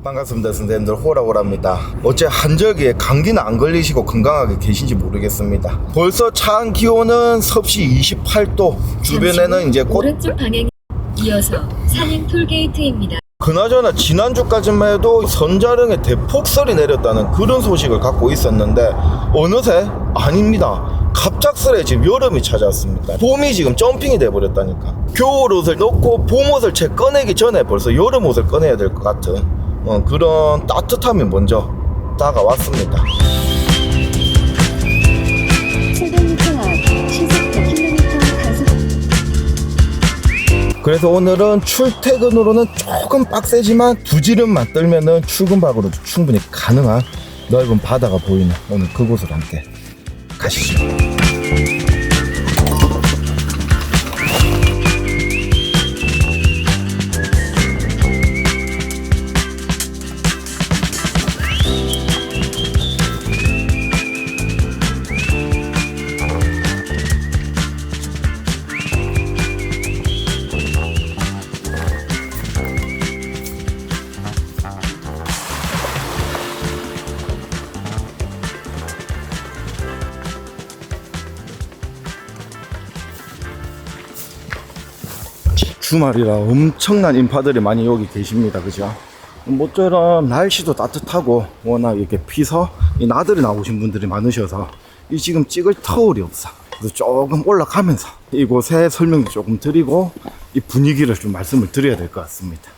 반갑습니다. 선생님들 호라호라입니다. 어째 한절기에 감기는 안 걸리시고 건강하게 계신지 모르겠습니다. 벌써 차안 기온은 섭씨 28도, 주변에는 이제 곧 오른쪽 방향 이어서 산행 톨게이트입니다. 그나저나 지난주까지만 해도 선자령에 대폭설이 내렸다는 그런 소식을 갖고 있었는데 어느새 아닙니다. 갑작스레 지금 여름이 찾아왔습니다. 봄이 지금 점핑이 돼버렸다니까. 겨울 옷을 넣고 봄 옷을 채 꺼내기 전에 벌써 여름 옷을 꺼내야 될 것 같은 그런 따뜻함이 먼저 다가왔습니다. 700m 앞 시속 100km 가속. 그래서 오늘은 출퇴근으로는 조금 빡세지만 부지런만 떨면은 출근 밖으로도 충분히 가능한 넓은 바다가 보이는 오늘 그곳으로 함께 가시죠. 주말이라 엄청난 인파들이 많이 여기 계십니다. 그죠? 모처럼 날씨도 따뜻하고 워낙 이렇게 피서 이 나들이 나오신 분들이 많으셔서 이 지금 찍을 터울이 없어. 그래서 조금 올라가면서 이곳에 설명도 조금 드리고 이 분위기를 좀 말씀을 드려야 될 것 같습니다.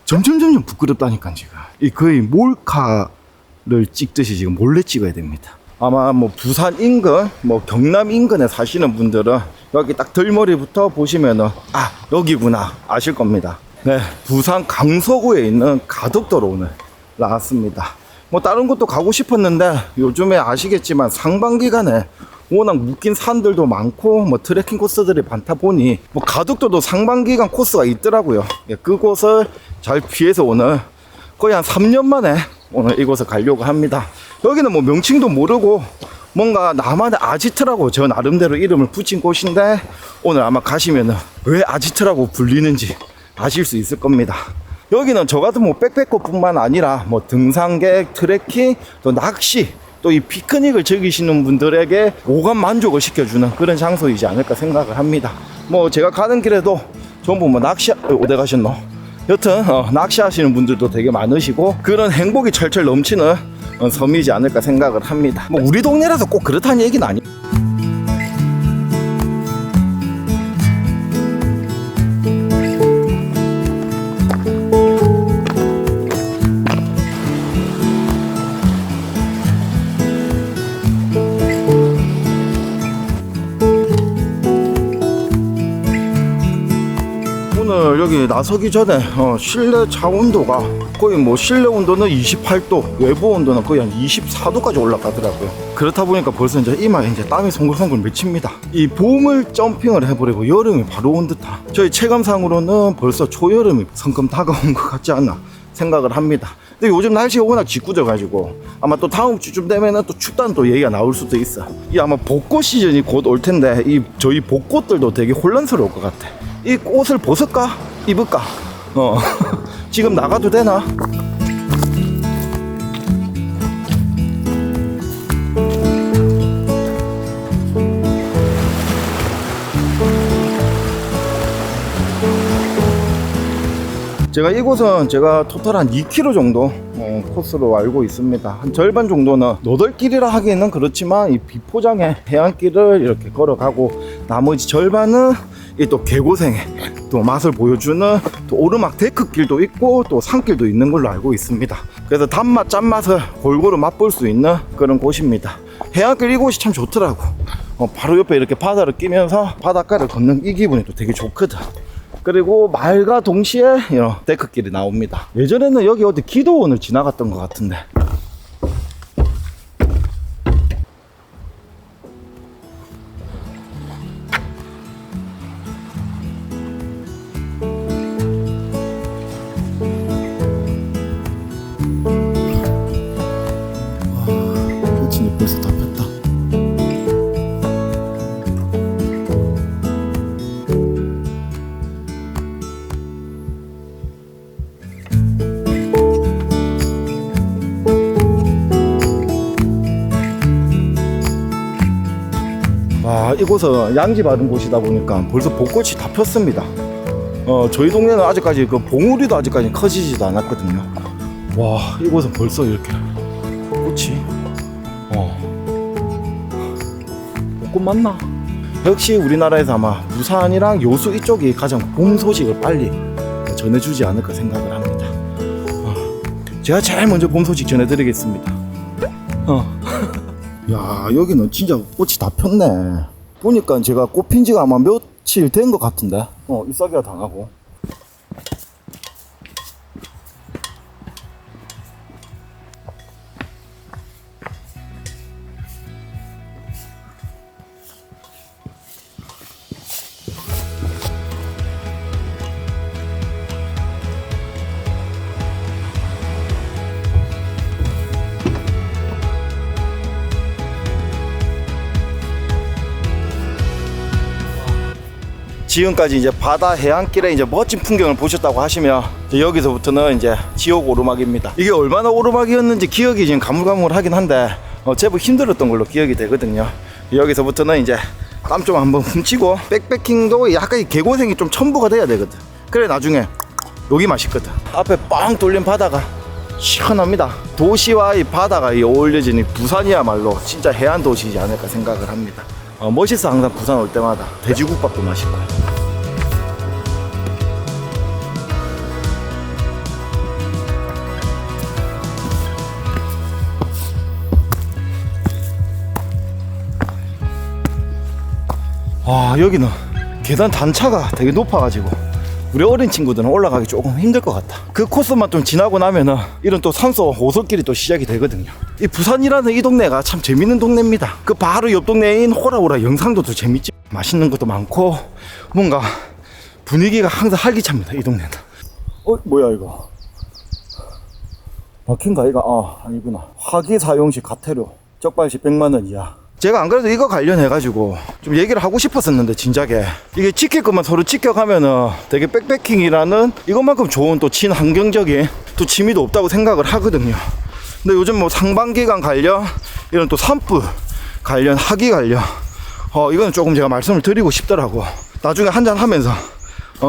점점 부끄럽다니까 지금 이 거의 몰카를 찍듯이 지금 몰래 찍어야 됩니다. 아마 뭐 부산 인근, 뭐 경남 인근에 사시는 분들은 여기 딱 들머리부터 보시면은 아 여기구나 아실 겁니다. 네, 부산 강서구에 있는 가덕도로 오늘 나왔습니다. 뭐 다른 곳도 가고 싶었는데 요즘에 아시겠지만 상반기간에 워낙 묶인 산들도 많고 뭐 트레킹 코스들이 많다 보니 뭐 가덕도도 상반기간 코스가 있더라고요. 예, 그곳을 잘 피해서 오늘 거의 한 3년 만에 오늘 이곳을 가려고 합니다. 여기는 뭐 명칭도 모르고 뭔가 나만의 아지트라고 저 나름대로 이름을 붙인 곳인데 오늘 아마 가시면은 왜 아지트라고 불리는지 아실 수 있을 겁니다. 여기는 저 같은 뭐 백패커 뿐만 아니라 뭐 등산객, 트레킹, 또 낚시, 또 이 피크닉을 즐기시는 분들에게 오감 만족을 시켜주는 그런 장소이지 않을까 생각을 합니다. 뭐 제가 가는 길에도 전부 뭐 낚시, 어디 가셨노? 여튼 낚시하시는 분들도 되게 많으시고 그런 행복이 철철 넘치는 섬이지 않을까 생각을 합니다. 뭐 우리 동네라서 꼭 그렇다는 얘기는 아니에요. 오늘 여기 나서기 전에 실내 차 온도가 거의 뭐 실내 온도는 28도, 외부 온도는 거의 한 24도까지 올라가더라고요. 그렇다 보니까 벌써 이제 이마에 이제 땀이 송글송글 맺힙니다. 이 봄을 점핑을 해버리고 여름이 바로 온 듯한 저희 체감상으로는 벌써 초여름이 성큼 다가온 것 같지 않나 생각을 합니다. 근데 요즘 날씨가 워낙 짓궂어가지고 아마 또 다음 주쯤 되면은 또 춥다는 또 얘기가 나올 수도 있어. 이 아마 벚꽃 시즌이 곧 올 텐데 이 저희 벚꽃들도 되게 혼란스러울 것 같아. 이 옷을 벗을까? 입을까? 지금 나가도 되나? 제가 이곳은 제가 토탈 한 2km 정도 코스로 알고 있습니다. 한 절반 정도는 너덜길이라 하기에는 그렇지만 이 비포장의 해안길을 이렇게 걸어가고 나머지 절반은 이 또 개고생의 또 맛을 보여주는 또 오르막 데크길도 있고 또 산길도 있는 걸로 알고 있습니다. 그래서 단맛 짠맛을 골고루 맛볼 수 있는 그런 곳입니다. 해안길 이곳이 참 좋더라고. 바로 옆에 이렇게 바다를 끼면서 바닷가를 걷는 이 기분이 또 되게 좋거든. 그리고 말과 동시에 이런 데크길이 나옵니다. 예전에는 여기 어디 기도원을 지나갔던 것 같은데 꽃이 벌써 다 폈다. 이곳은 양지 바른 곳이다 보니까 벌써 벚꽃이 다 폈습니다. 저희 동네는 아직까지 그 봉우리도 아직까지 커지지도 않았거든요. 와, 이곳은 벌써 이렇게 꽃이 벚꽃 맞나? 역시 우리나라에서 아마 부산이랑 여수 이쪽이 가장 봄 소식을 빨리 전해주지 않을까 생각을 합니다. 제가 제일 먼저 봄 소식 전해드리겠습니다. 야, 여기는 진짜 꽃이 다 폈네. 보니까 제가 꽃 핀 지가 아마 며칠 된 것 같은데. 잎사귀가 당하고. 지금까지 이제 바다 해안길에 이제 멋진 풍경을 보셨다고 하시면 이제 여기서부터는 이제 지옥 오르막입니다. 이게 얼마나 오르막이었는지 기억이 지금 가물가물하긴 한데 제법 힘들었던 걸로 기억이 되거든요. 여기서부터는 이제 땀 좀 한번 훔치고 백패킹도 약간 이 개고생이 좀 첨부가 돼야 되거든. 그래 나중에 여기 맛있거든. 앞에 빵 뚫린 바다가 시원합니다. 도시와 이 바다가 이 어울려진 이 부산이야말로 진짜 해안 도시이지 않을까 생각을 합니다. 멋있어. 항상 부산 올 때마다 돼지국밥도 맛있고요. 여기는 계단 단차가 되게 높아가지고 우리 어린 친구들은 올라가기 조금 힘들 것 같다. 그 코스만 좀 지나고 나면은 이런 또 산소 오솔길이 또 시작이 되거든요. 이 부산이라는 이 동네가 참 재밌는 동네입니다. 그 바로 옆 동네인 호라호라 영상도 더 재밌지. 맛있는 것도 많고 뭔가 분위기가 항상 활기찹니다. 이 동네는. 뭐야 이거? 막힌가 이거? 아니구나. 화기 사용시 가태료 적발시 100만원 이하. 제가 안 그래도 이거 관련해가지고 좀 얘기를 하고 싶었었는데 진작에 이게 지킬 것만 서로 지켜가면은 되게 백패킹이라는 이것만큼 좋은 또 친환경적인 또 취미도 없다고 생각을 하거든요. 근데 요즘 뭐 상반기간 관련 이런 또 산불 관련 하기 관련 이거는 조금 제가 말씀을 드리고 싶더라고. 나중에 한잔 하면서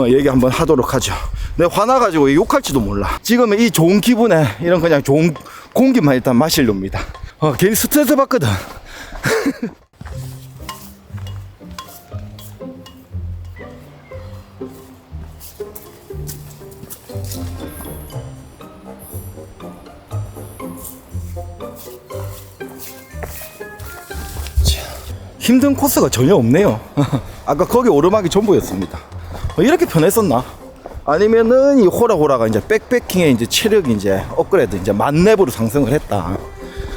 얘기 한번 하도록 하죠. 내가 화나가지고 욕할지도 몰라. 지금은 이 좋은 기분에 이런 그냥 좋은 공기만 일단 마시렵니다. 괜히 스트레스 받거든. 힘든 코스가 전혀 없네요. 아까 거기 오르막이 전부였습니다. 이렇게 편했었나? 아니면은 이 호라호라가 이제 백패킹의 이제 체력이 이제 업그레이드 이제 만렙으로 상승을 했다.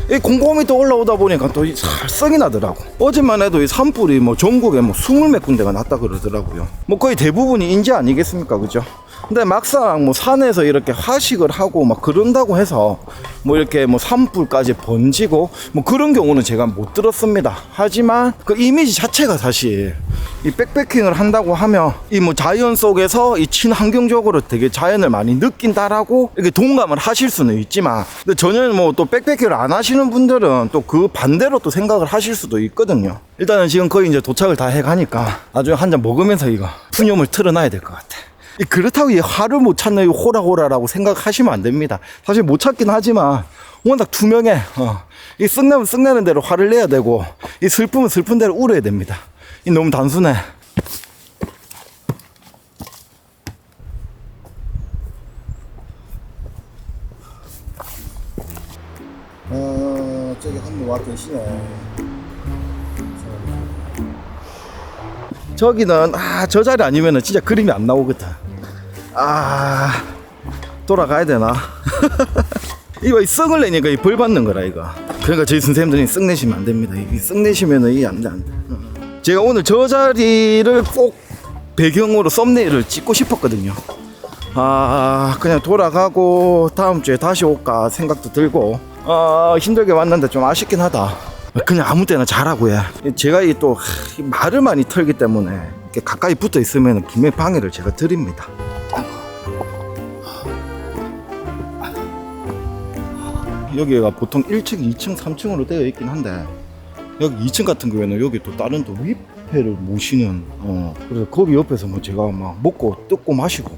이 곰곰이 또 올라오다 보니까 또 살성이 나더라고. 어제만 해도 이 산불이 뭐 전국에 뭐 20몇 군데가 났다 그러더라고요. 뭐 거의 대부분이 인제 아니겠습니까, 그죠? 근데 막상 뭐 산에서 이렇게 화식을 하고 막 그런다고 해서 뭐 이렇게 뭐 산불까지 번지고 뭐 그런 경우는 제가 못 들었습니다. 하지만 그 이미지 자체가 사실 이 백패킹을 한다고 하면 이 뭐 자연 속에서 이 친환경적으로 되게 자연을 많이 느낀다라고 이렇게 동감을 하실 수는 있지만, 근데 전혀 뭐 또 백패킹을 안 하시는 분들은 또 그 반대로 또 생각을 하실 수도 있거든요. 일단은 지금 거의 이제 도착을 다 해가니까 나중에 한 잔 먹으면서 이거 푸념을 틀어놔야 될 것 같아. 그렇다고 이 화를 못 찾는 이 호라호라라고 생각하시면 안 됩니다. 사실 못 찾긴 하지만 워낙 투명해. 이 쓱내면 쓱내는 대로 화를 내야 되고 이 슬픔은 슬픈 대로 울어야 됩니다. 이 너무 단순해. 저기 한 분 와 계시네. 저기는 저 자리 아니면은 진짜 그림이 안 나오거든. 돌아가야 되나? 이거 썩을 내니까 이 벌 받는 거라 이거. 그러니까 저희 선생님들이 썩 내시면 안 됩니다. 이 썩 내시면은 이게 안 돼. 제가 오늘 저 자리를 꼭 배경으로 썸네일을 찍고 싶었거든요. 그냥 돌아가고 다음 주에 다시 올까 생각도 들고 힘들게 왔는데 좀 아쉽긴 하다. 그냥 아무 때나 자라고 해. 제가 이 또 말을 많이 털기 때문에 이렇게 가까이 붙어 있으면 분명히 방해를 제가 드립니다. 여기가 보통 1층, 2층, 3층으로 되어 있긴 한데 여기 2층 같은 경우에는 여기 또 다른 또 윗 뷔페를 모시는 그래서 거기 옆에서 뭐 제가 막 먹고 뜯고 마시고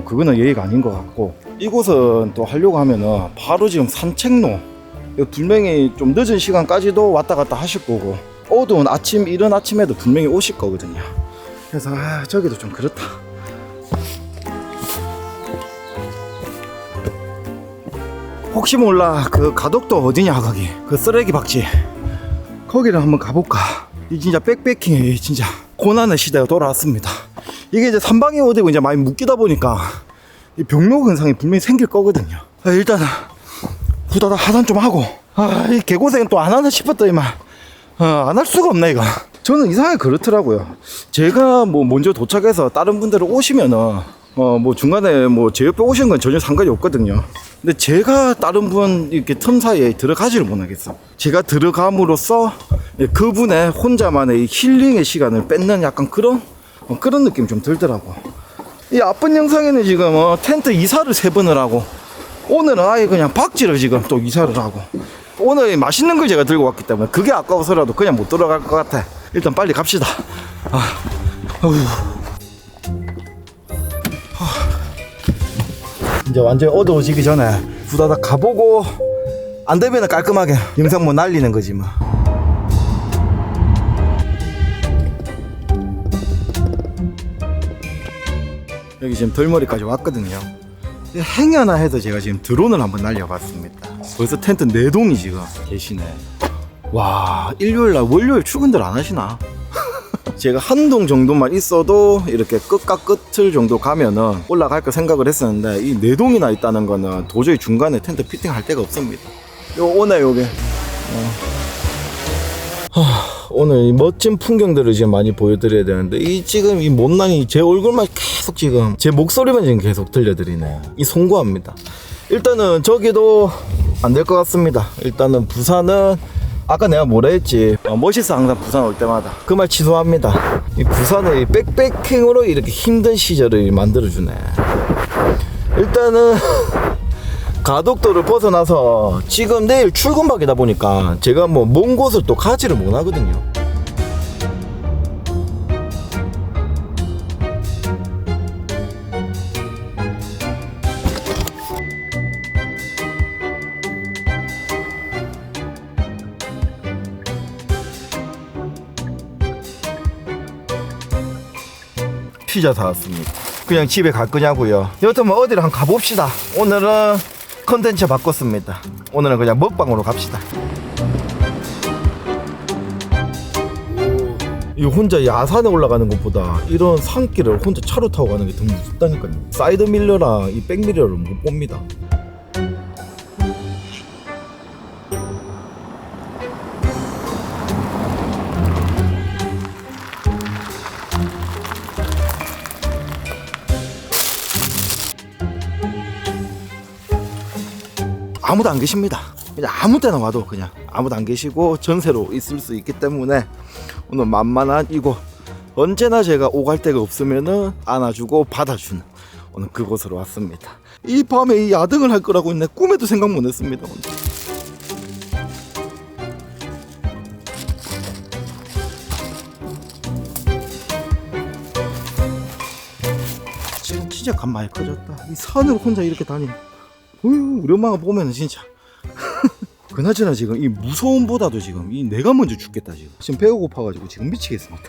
그거는 예의가 아닌 것 같고, 이곳은 또 하려고 하면은 바로 지금 산책로, 분명히 좀 늦은 시간까지도 왔다 갔다 하실 거고 어두운 아침, 이른 아침에도 분명히 오실 거거든요. 그래서 저기도 좀 그렇다. 혹시 몰라 그 가덕도 어디냐, 거기 그 쓰레기 박지, 거기를 한번 가볼까. 이 진짜 백패킹이 진짜 고난의 시대가 돌아왔습니다. 이게 이제 산방이 오되고 이제 많이 묶이다 보니까 이 병로 근상이 분명히 생길 거거든요. 일단은 후다닥 하산 좀 하고, 이 개고생은 또 안 하나 싶었더니만 안 할 수가 없네 이거. 저는 이상하게 그렇더라고요. 제가 뭐 먼저 도착해서 다른 분들 오시면은 뭐 중간에 뭐 제 옆에 오신 건 전혀 상관이 없거든요. 근데 제가 다른 분 이렇게 틈 사이에 들어가지를 못하겠어. 제가 들어감으로써 그분의 혼자만의 이 힐링의 시간을 뺏는 약간 그런 느낌이 좀 들더라고. 이 앞번 영상에는 지금 텐트 이사를 3번을 하고, 오늘은 아예 그냥 박지를 지금 또 이사를 하고, 오늘 맛있는 걸 제가 들고 왔기 때문에 그게 아까워서라도 그냥 못 들어갈 것 같아. 일단 빨리 갑시다. 이제 완전히 어두워지기 전에 후다닥 가보고, 안 되면 깔끔하게 영상 뭐 날리는 거지 뭐. 여기 지금 덜머리까지 왔거든요. 행여나 해서 제가 지금 드론을 한번 날려봤습니다. 벌써 텐트 4동이 지금 계시네. 와, 일요일날 월요일 출근들 안 하시나? 제가 한 동 정도만 있어도 이렇게 끝과 끝을 정도 가면은 올라갈까 생각을 했었는데, 이 4동이나 있다는 거는 도저히 중간에 텐트 피팅할 데가 없습니다. 오네 여기. 오늘 이 멋진 풍경들을 지금 많이 보여드려야 되는데, 지금 이 못난이 제 얼굴만 계속 지금 제 목소리만 지금 계속 들려드리네. 이 송구합니다. 일단은 저기도 안 될 것 같습니다. 일단은 부산은 아까 내가 뭐라 했지, 멋있어 항상 부산 올 때마다. 그 말 취소합니다. 이 부산의 이 백패킹으로 이렇게 힘든 시절을 만들어주네. 일단은 가덕도를 벗어나서 지금 내일 출근박이다 보니까 제가 뭐 먼 곳을 또 가지를 못하거든요. 피자 사왔습니다. 그냥 집에 갈 거냐고요. 여튼 뭐 어디를 한번 가봅시다. 오늘은 컨텐츠 바꿨습니다. 오늘은 그냥 먹방으로 갑시다. 이 혼자 야산에 올라가는 것보다 이런 산길을 혼자 차로 타고 가는 게 더 무섭다니까요. 사이드 밀러랑 이 백 밀러를 못 봅니다. 아무도 안 계십니다. 그냥 아무 때나 와도 그냥 아무도 안 계시고 전세로 있을 수 있기 때문에 오늘 만만한 이곳, 언제나 제가 오갈 데가 없으면은 안아주고 받아주는 오늘 그곳으로 왔습니다. 이 밤에 이 야등을 할 거라고 내 꿈에도 생각 못 했습니다. 오늘. 지금 진짜 간 많이 커졌다. 이 산을 혼자 이렇게 다니는, 우리 엄마가 보면은 진짜 그나저나 지금 이 무서움보다도 지금 이 내가 먼저 죽겠다. 지금 배가 고파가지고 지금 미치겠습니다.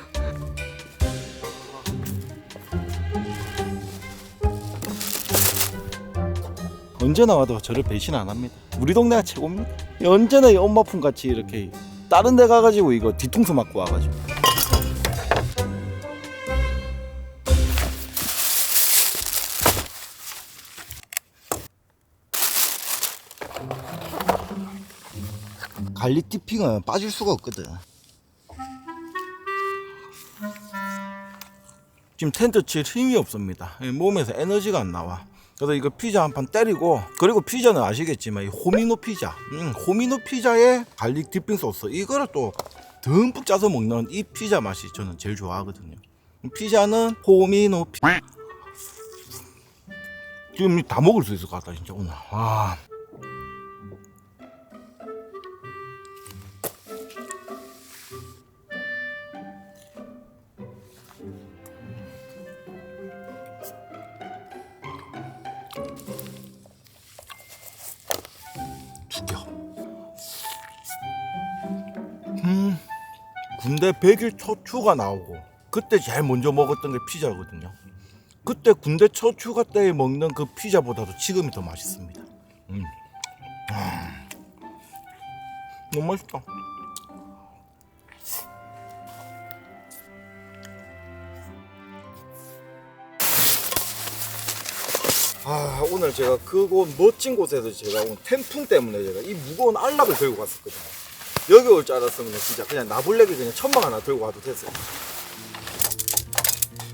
언제나 와도 저를 배신 안 합니다. 우리 동네가 최고입니다. 언제나 이 엄마 품 같이 이렇게 다른 데 가가지고 이거 뒤통수 맞고 와가지고. 갈릭 디핑은 빠질 수가 없거든. 지금 텐트 칠 힘이 없습니다. 몸에서 에너지가 안 나와. 그래서 이거 피자 한 판 때리고, 그리고 피자는 아시겠지만 이 호미노 피자, 호미노 피자에 갈릭 디핑 소스, 이거를 또 듬뿍 짜서 먹는 이 피자 맛이 저는 제일 좋아하거든요. 피자는 호미노 피자. 지금 다 먹을 수 있을 것 같다 진짜 오늘. 군대 100일 초추가 나오고 그때 제일 먼저 먹었던 게 피자거든요. 그때 군대 초추가 때에 먹는 그 피자보다도 지금이 더 맛있습니다. 너무 맛있다. 오늘 제가 그곳 멋진 곳에서 제가 오늘 태풍 때문에 제가 이 무거운 안락을 들고 갔었거든요. 여기 올 줄 알았으면 진짜 그냥 나블랙이 그냥 천막 하나 들고 와도 됐어요.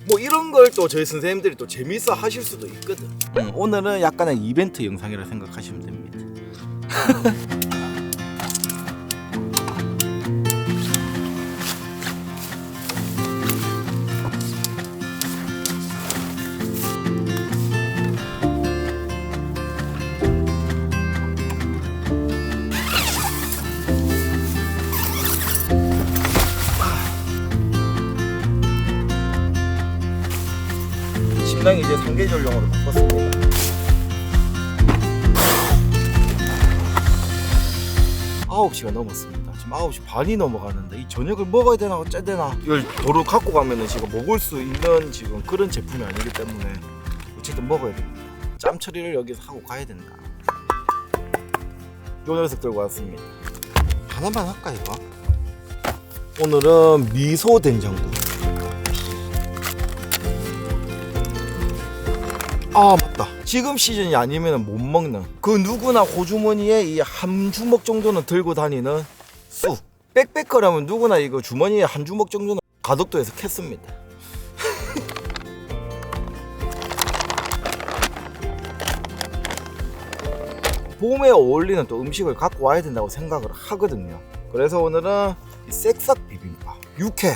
뭐 이런 걸 또 저희 선생님들이 또 재밌어 하실 수도 있거든. 오늘은 약간의 이벤트 영상이라 생각하시면 됩니다. 침낭이 이제 3계절용으로 바꿨습니다. 아홉 시가 넘었습니다. 지금 9시 반이 넘어가는데 이 저녁을 먹어야 되나 어째야 되나 이걸 도로 갖고 가면은 지금 먹을 수 있는 지금 그런 제품이 아니기 때문에 어쨌든 먹어야 됩니다. 짬 처리를 여기서 하고 가야 된다. 요 녀석 들고 왔습니다. 하나만 할까 이거? 오늘은 미소 된장국. 아 맞다, 지금 시즌이 아니면 못 먹는 그 누구나 호주머니에 이 한 주먹 정도는 들고 다니는 쑥. 백패커라면 누구나 이거 주머니에 한 주먹 정도는 가덕도에서 캤습니다. 봄에 어울리는 또 음식을 갖고 와야 된다고 생각을 하거든요. 그래서 오늘은 이 쌕싹 비빔밥, 육회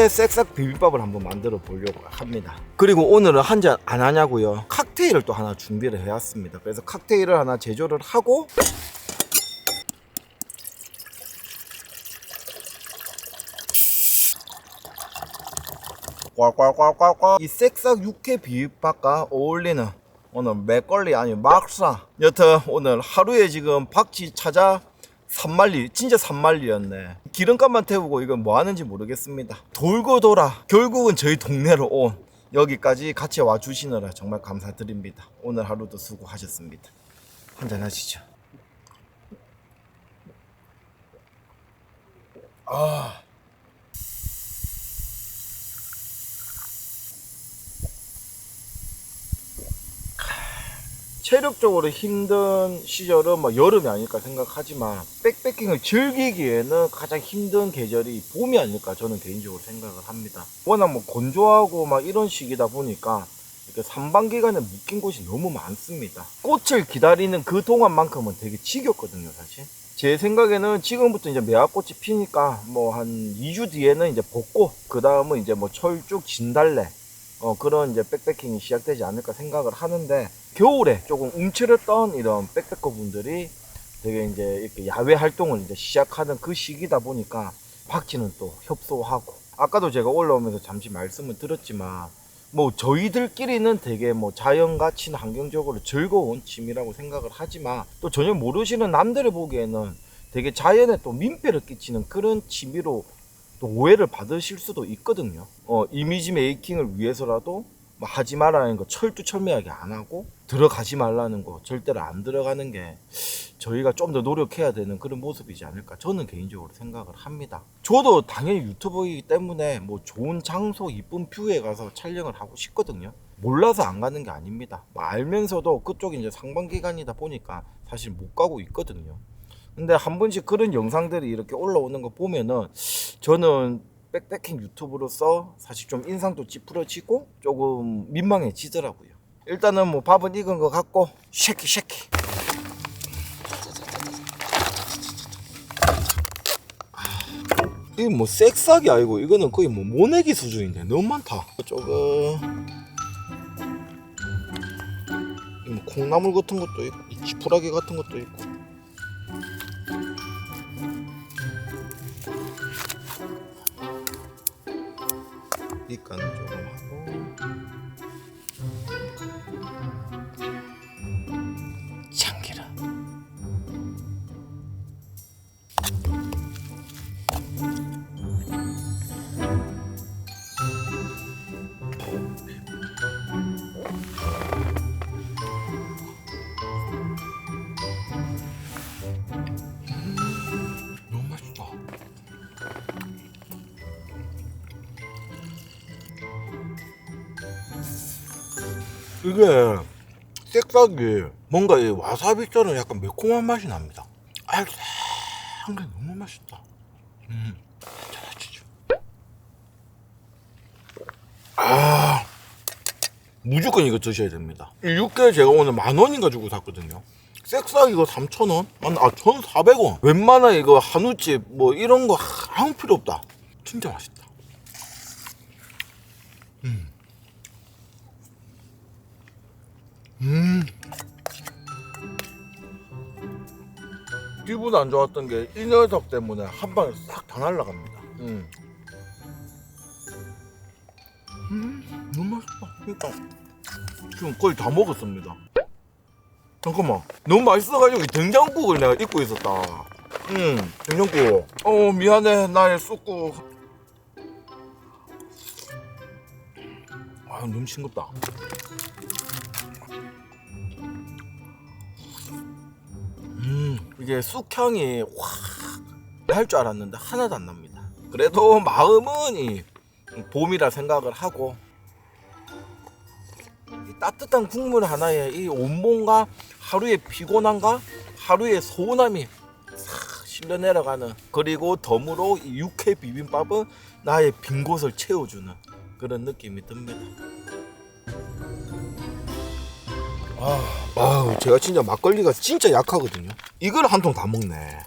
쌕싹 비빔밥을 한번 만들어 보려고 합니다. 그리고 오늘은 한 잔 안 하냐고요? 칵테일을 또 하나 준비를 해왔습니다. 그래서 칵테일을 하나 제조를 하고 꽉꽉꽉꽉꽉 이 쌕싹 육회 비빔밥과 어울리는 오늘 맥걸리 아니면 막사. 여튼 오늘 하루에 지금 박쥐 찾아 3만리, 진짜 3만리였네. 기름값만 태우고 이건 뭐 하는지 모르겠습니다. 돌고 돌아 결국은 저희 동네로 온 여기까지 같이 와주시느라 정말 감사드립니다. 오늘 하루도 수고하셨습니다. 한잔 하시죠. 체력적으로 힘든 시절은 뭐 여름이 아닐까 생각하지만 백패킹을 즐기기에는 가장 힘든 계절이 봄이 아닐까 저는 개인적으로 생각을 합니다. 워낙 뭐 건조하고 막 이런 시기다 보니까 이렇게 산방기간에 묶인 곳이 너무 많습니다. 꽃을 기다리는 그 동안만큼은 되게 지겹거든요 사실. 제 생각에는 지금부터 이제 매화꽃이 피니까 뭐 한 2주 뒤에는 이제 벚꽃, 그 다음은 이제 뭐 철쭉, 진달래 그런 이제 백패킹이 시작되지 않을까 생각을 하는데, 겨울에 조금 움츠렸던 이런 백패커 분들이 되게 이제 이렇게 야외 활동을 이제 시작하는 그 시기다 보니까 박쥐는 또 협소하고, 아까도 제가 올라오면서 잠시 말씀을 드렸지만 뭐 저희들끼리는 되게 뭐 자연과 친환경적으로 즐거운 취미라고 생각을 하지만 또 전혀 모르시는 남들이 보기에는 되게 자연에 또 민폐를 끼치는 그런 취미로 또 오해를 받으실 수도 있거든요. 이미지 메이킹을 위해서라도 뭐 하지 말라는 거 철두철미하게 안 하고, 들어가지 말라는 거 절대로 안 들어가는 게 저희가 좀 더 노력해야 되는 그런 모습이지 않을까 저는 개인적으로 생각을 합니다. 저도 당연히 유튜버이기 때문에 뭐 좋은 장소, 이쁜 뷰에 가서 촬영을 하고 싶거든요. 몰라서 안 가는 게 아닙니다. 뭐 알면서도 그쪽이 이제 상반기간이다 보니까 사실 못 가고 있거든요. 근데 한 번씩 그런 영상들이 이렇게 올라오는 거 보면은 저는 백패킹 유튜브로서 사실 좀 인상도 찌푸러지고 조금 민망해지더라고요. 일단은 뭐 밥은 익은 거 같고 쉐키 이거 뭐 쌕싹이 아니고 이거는 거의 뭐 모내기 수준인데 너무 많다. 조금 뭐 콩나물 같은 것도 있고 지푸라기 같은 것도 있고. 밑간을 조금 하고 참기름, 이게 색싹이 뭔가 이 와사비처럼 약간 매콤한 맛이 납니다. 알싸한 게 너무 맛있다. 무조건 이거 드셔야 됩니다. 이 육회 제가 오늘 10,000원인가 주고 샀거든요. 색싹 이거 3,000원? 1,400원. 웬만한 이거 한우집 뭐 이런 거 아무 필요 없다. 진짜 맛있다. 기분 안 좋았던 게 이 녀석 때문에 한 방에 싹 다 날라갑니다. 너무 맛있다. 그러니까 지금 거의 다 먹었습니다. 잠깐만, 너무 맛있어가지고 된장국을 내가 잊고 있었다. 된장국. 미안해, 나의 쑥국. 너무 싱겁다. 이게 쑥향이 확 날 줄 알았는데 하나도 안 납니다. 그래도 마음은 이 봄이라 생각을 하고, 이 따뜻한 국물 하나에 이 온몸과 하루의 피곤함과 하루의 소원함이 싹 실려 내려가는, 그리고 덤으로 이 육회 비빔밥은 나의 빈 곳을 채워주는 그런 느낌이 듭니다. 제가 진짜 막걸리가 진짜 약하거든요. 이걸 한 통 다 먹네.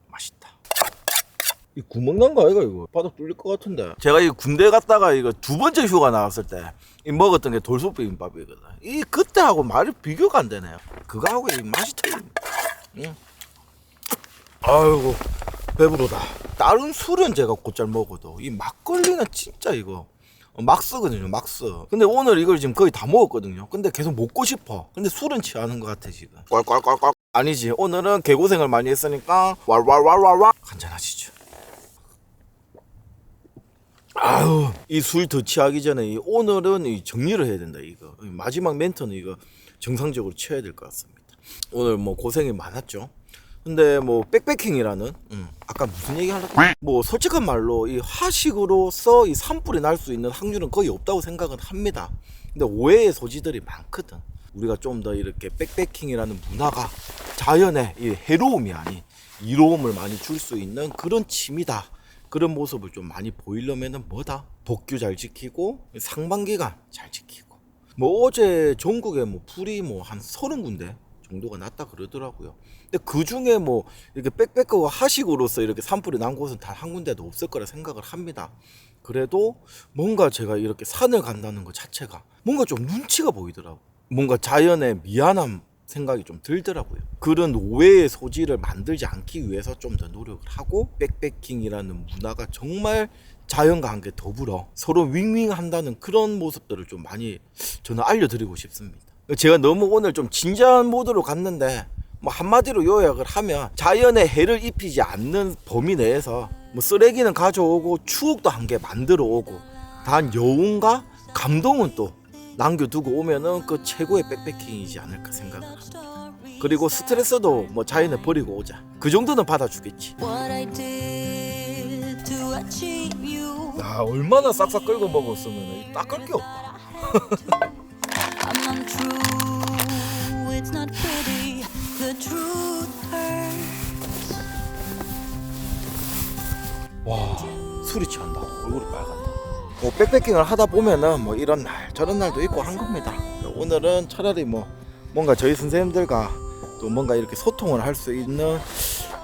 맛있다. 이 구멍 난 거 아이가 이거? 바닥 뚫릴 것 같은데. 제가 이 군대 갔다가 이거 2번째 휴가 나왔을 때 이 먹었던 게 돌솥 비빔밥이거든. 이 그때하고 말이 비교가 안 되네요. 그거하고 이 맛이 틀립니다. 아이고 배부르다. 다른 술은 제가 곧잘 먹어도 이 막걸리는 진짜 이거 막스거든요. 막스. 근데 오늘 이걸 지금 거의 다 먹었거든요. 근데 계속 먹고 싶어. 근데 술은 취하는 것 같아 지금. 꼴꼴꼴꼴. 아니지, 오늘은 개고생을 많이 했으니까 왈왈왈왈왈 한잔하시죠. 이 술 더 취하기 전에 오늘은 이 정리를 해야 된다. 이거 마지막 멘트는 이거 정상적으로 쳐야 될 것 같습니다. 오늘 뭐 고생이 많았죠. 근데 뭐 백패킹이라는 아까 무슨 얘기 하려고, 뭐 솔직한 말로 이 화식으로서 이 산불이 날 수 있는 확률은 거의 없다고 생각은 합니다. 근데 오해의 소지들이 많거든. 우리가 좀 더 이렇게 백패킹이라는 문화가 자연의 이 해로움이 아닌 이로움을 많이 줄 수 있는 그런 취미다. 그런 모습을 좀 많이 보이려면은 뭐다? 복규 잘 지키고 상반기간 잘 지키고. 뭐 어제 전국에 뭐 불이 뭐 한 30군데 정도가 났다 그러더라고요. 근데 그 중에 뭐 이렇게 백패커가 하식으로서 이렇게 산불이 난 곳은 단 한 군데도 없을 거라 생각을 합니다. 그래도 뭔가 제가 이렇게 산을 간다는 것 자체가 뭔가 좀 눈치가 보이더라고. 뭔가 자연의 미안함 생각이 좀 들더라고요. 그런 오해의 소지를 만들지 않기 위해서 좀 더 노력을 하고, 백패킹이라는 문화가 정말 자연과 함께 더불어 서로 윙윙한다는 그런 모습들을 좀 많이 저는 알려드리고 싶습니다. 제가 너무 오늘 좀 진지한 모드로 갔는데, 뭐 한마디로 요약을 하면 자연에 해를 입히지 않는 범위 내에서 뭐 쓰레기는 가져오고 추억도 한 개 만들어 오고, 단 여운과 감동은 또 남겨두고 오면은 그 최고의 백패킹이지 않을까 생각을 합니다. 그리고 스트레스도 뭐 자연에 버리고 오자. 그 정도는 받아주겠지. 야, 얼마나 싹싹 끌고 먹었으면 닦을 게 없다. 와, 술이 취한다. 얼굴이 빨간다. 뭐 백패킹을 하다 보면은 뭐 이런 날 저런 날도 있고 한 겁니다. 오늘은 차라리 뭐 뭔가 저희 선생님들과 또 뭔가 이렇게 소통을 할 수 있는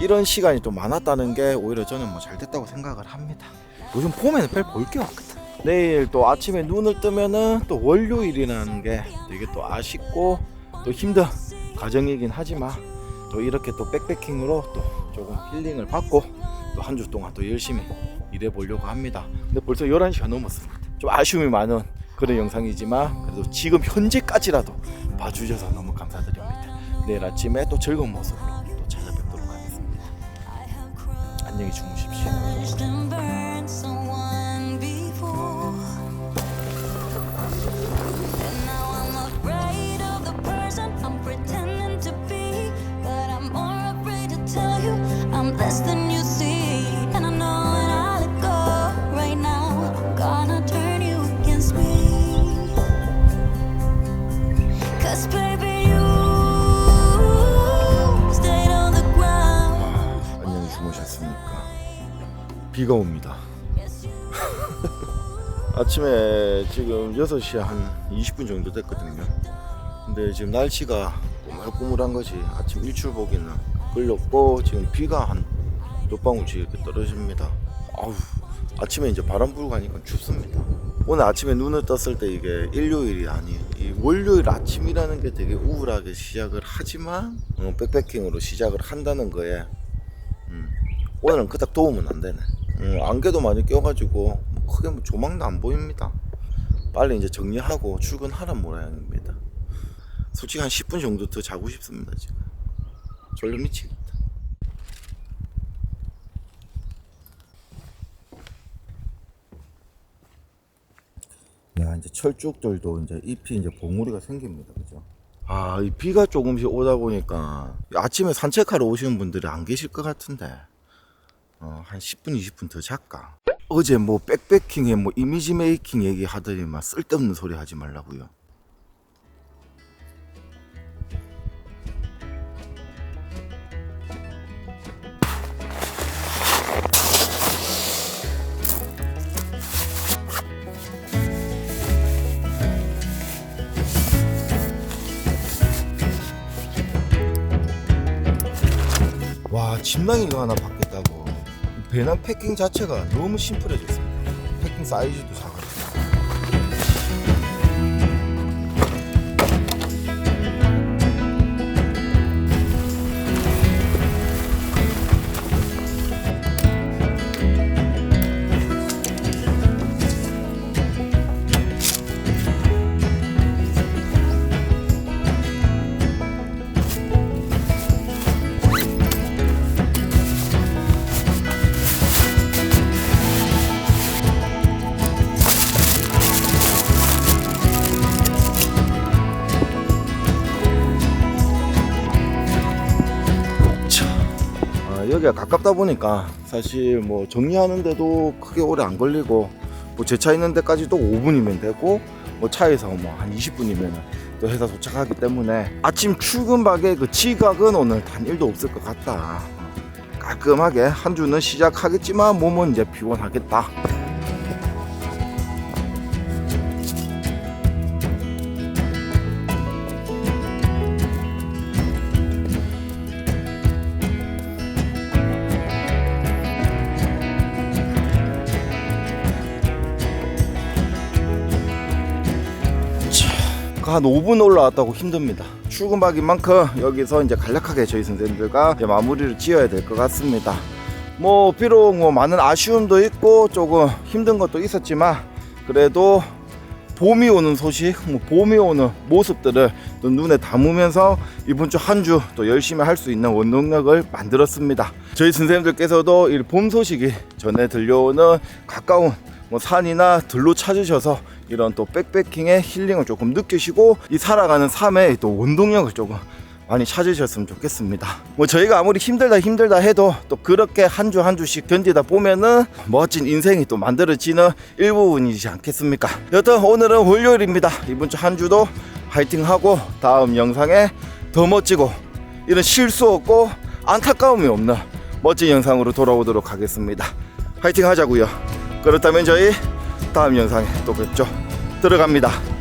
이런 시간이 좀 많았다는 게 오히려 저는 뭐 잘 됐다고 생각을 합니다. 요즘 봄에는 별 볼 게 없거든. 내일 또 아침에 눈을 뜨면은 또 월요일이라는 게 되게 또 아쉽고 또 힘든 과정이긴 하지만, 또 이렇게 또 백패킹으로 또 조금 힐링을 받고 또 한 주 동안 또 열심히 일해 보려고 합니다. 근데 벌써 11시가 넘었습니다. 좀 아쉬움이 많은 그런 영상이지만 그래도 지금 현재까지라도 봐주셔서 너무 감사드립니다. 내일 아침에 또 즐거운 모습으로 또 찾아뵙도록 하겠습니다. 안녕히 주무십시오. I'm less than you see. 비가 옵니다. 아침에 지금 6시 한 20분 정도 됐거든요. 근데 지금 날씨가 꾸물꾸물한 것이 아침 일출보기는 걸렸고 지금 비가 한 몇 방울씩 이렇게 떨어집니다. 아우, 아침에 이제 바람 불고 가니까 춥습니다. 오늘 아침에 눈을 떴을 때 이게 일요일이 아닌 이 월요일 아침이라는 게 되게 우울하게 시작을 하지만 백패킹으로 시작을 한다는 거에 오늘은 그닥 도움은 안 되네. 안개도 많이 껴가지고 크게 뭐 조망도 안 보입니다. 빨리 이제 정리하고 출근하란 모양입니다. 솔직히 한 10분 정도 더 자고 싶습니다. 지금 졸려 미치겠다. 야, 이제 철쭉들도 이제 잎이 이제 봉우리가 생깁니다. 그죠? 아, 이 비가 조금씩 오다 보니까 아침에 산책하러 오시는 분들이 안 계실 것 같은데 한 10분 20분 더 잘까? 어제 뭐 백패킹에 뭐 이미지 메이킹 얘기 하더니만 쓸데없는 소리 하지 말라고요. 와, 침낭이가 하나 바뀌었다고. 배낭 패킹 자체가 너무 심플해졌습니다. 패킹 사이즈도 작아졌어요. 여기가 가깝다 보니까 사실 뭐 정리하는데도 크게 오래 안 걸리고 뭐 제 차 있는 데까지도 5분이면 되고 뭐 차에서 뭐 한 20분이면 또 회사 도착하기 때문에 아침 출근박의 그 지각은 오늘 단일도 없을 것 같다. 깔끔하게 한 주는 시작하겠지만 몸은 이제 피곤하겠다. 한 5분 올라왔다고 힘듭니다. 출근박인 만큼 여기서 이제 간략하게 저희 선생님들과 이제 마무리를 지어야 될 것 같습니다. 뭐 비록 뭐 많은 아쉬움도 있고 조금 힘든 것도 있었지만 그래도 봄이 오는 소식, 뭐 봄이 오는 모습들을 또 눈에 담으면서 이번 주 한 주 또 열심히 할 수 있는 원동력을 만들었습니다. 저희 선생님들께서도 이 봄 소식이 전에 들려오는 가까운 뭐 산이나 들로 찾으셔서 이런 또 백패킹의 힐링을 조금 느끼시고 이 살아가는 삶의 또 원동력을 조금 많이 찾으셨으면 좋겠습니다. 뭐 저희가 아무리 힘들다 해도 또 그렇게 한 주 한 주씩 견디다 보면은 멋진 인생이 또 만들어지는 일부분이지 않겠습니까? 여튼 오늘은 월요일입니다. 이번 주 한 주도 파이팅하고 다음 영상에 더 멋지고 이런 실수 없고 안타까움이 없는 멋진 영상으로 돌아오도록 하겠습니다. 파이팅 하자고요. 그렇다면 저희 다음 영상에 또 뵙죠. 들어갑니다.